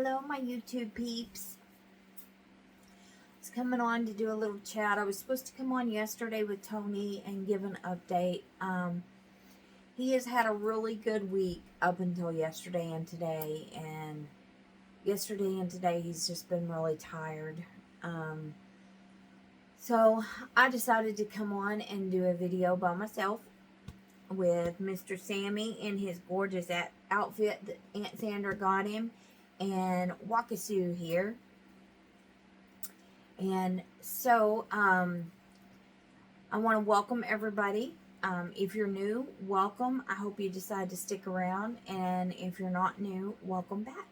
Hello, my YouTube peeps. I was coming on to do a little chat. I was supposed to come on yesterday with Tony and give an update. He has had a really good week up until yesterday and today. And yesterday and today, he's just been really tired. So I decided to come on and do a video by myself with Mr. Sammy in his gorgeous outfit that Aunt Sandra got him, and Wokasu here. And so I want to welcome everybody. If you're new, welcome. I hope you decide to stick around, and if you're not new, welcome back.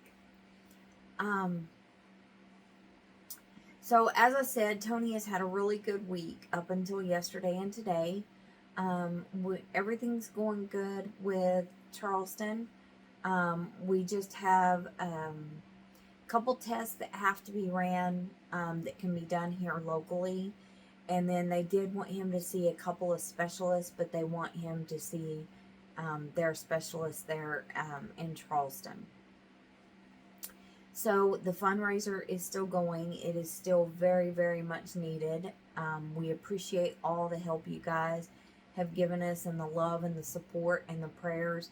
So as I said, Tony has had a really good week up until yesterday and today. Everything's going good with Charleston. We just have a couple tests that have to be ran that can be done here locally. And then they did want him to see a couple of specialists, but they want him to see their specialists there in Charleston. So the fundraiser is still going. It is still very, very much needed. We appreciate all the help you guys have given us, and the love and the support and the prayers.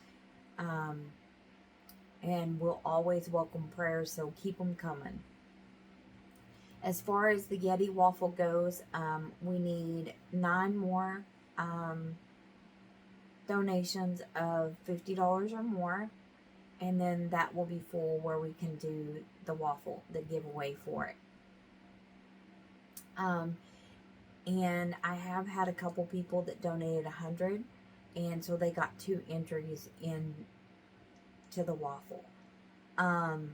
And we'll always welcome prayers, so keep them coming. As far as the Yeti waffle goes, we need 9 more donations of $50 or more, and then that will be full where we can do the waffle, the giveaway for it. And I have had a couple people that donated 100, and so they got 2 entries in to the waffle. And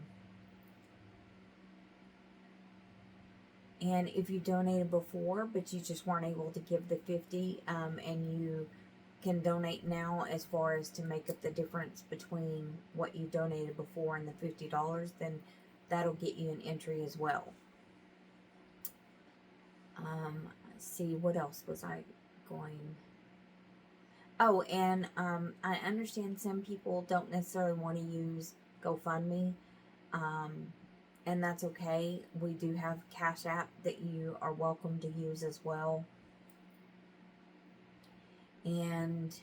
if you donated before, but you just weren't able to give the 50, and you can donate now as far as to make up the difference between what you donated before and the $50, then that'll get you an entry as well. Let's see, what else was I going? Oh, and I understand some people don't necessarily want to use GoFundMe, and that's okay. We do have Cashapp that you are welcome to use as well. And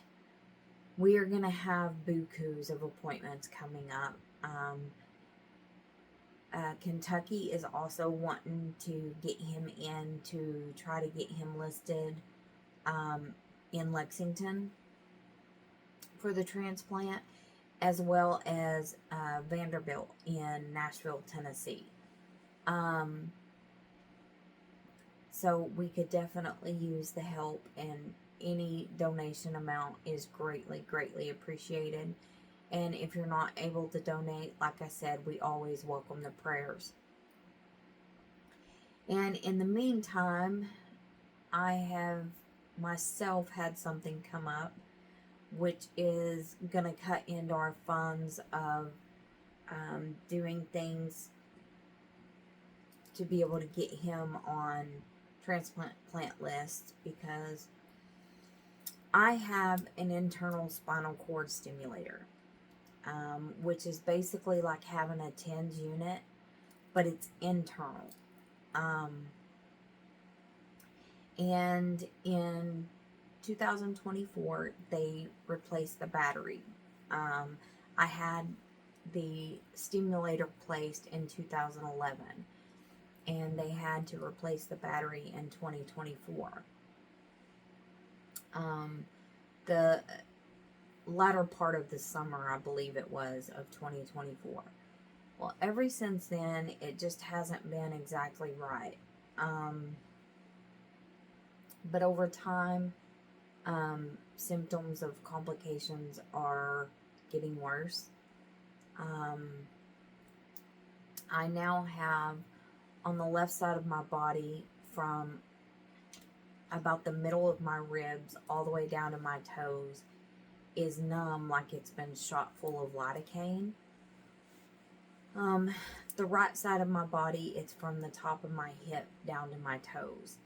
we are going to have bukus of appointments coming up. Kentucky is also wanting to get him in to try to get him listed in Lexington for the transplant, as well as Vanderbilt in Nashville, Tennessee. So we could definitely use the help, and any donation amount is greatly, greatly appreciated. And if you're not able to donate, like I said, we always welcome the prayers. And in the meantime, I have myself had something come up, which is going to cut into our funds of doing things to be able to get him on transplant list, because I have an internal spinal cord stimulator, which is basically like having a TENS unit, but it's internal. And in 2024, they replaced the battery. I had the stimulator placed in 2011, and they had to replace the battery in 2024. The latter part of the summer, I believe it was, of 2024. Well, ever since then, it just hasn't been exactly right. But over time, symptoms of complications are getting worse. I now have, on the left side of my body, from about the middle of my ribs all the way down to my toes, is numb, like it's been shot full of lidocaine. The right side of my body, it's from the top of my hip down to my toes.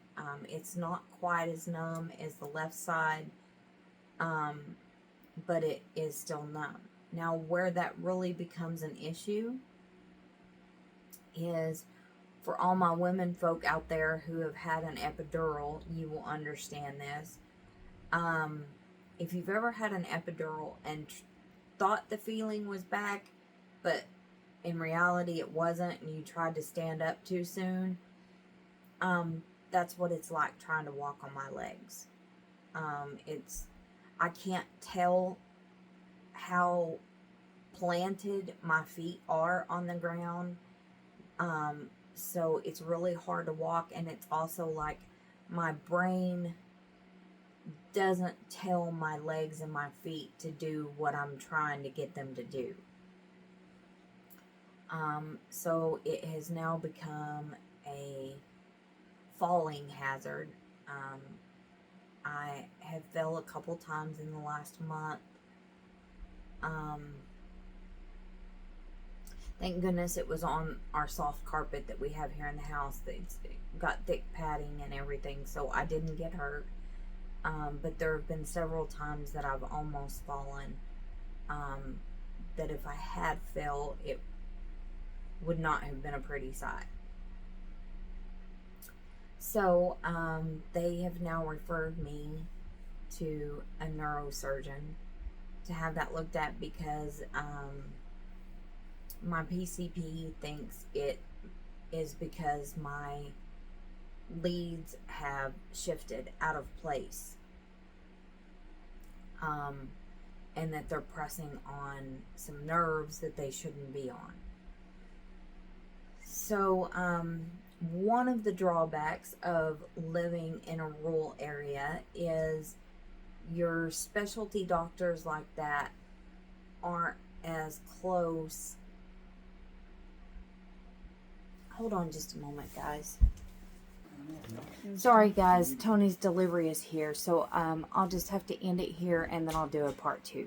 It's not quite as numb as the left side, but it is still numb. Now, where that really becomes an issue is, for all my women folk out there who have had an epidural, you will understand this. If you've ever had an epidural and thought the feeling was back, but in reality it wasn't, and you tried to stand up too soon, that's what it's like trying to walk on my legs. I can't tell how planted my feet are on the ground. So it's really hard to walk, and it's also like my brain doesn't tell my legs and my feet to do what I'm trying to get them to do. So it has now become a falling hazard. I have fell a couple times in the last month. Thank goodness it was on our soft carpet that we have here in the house. It's got thick padding and everything, so I didn't get hurt. But there have been several times that I've almost fallen. That if I had fell, it would not have been a pretty sight. So they have now referred me to a neurosurgeon to have that looked at, because my PCP thinks it is because my leads have shifted out of place, and that they're pressing on some nerves that they shouldn't be on. So one of the drawbacks of living in a rural area is your specialty doctors like that aren't as close. Hold on just a moment, guys. Sorry, guys. Tony's delivery is here, so I'll just have to end it here, and then I'll do a part 2.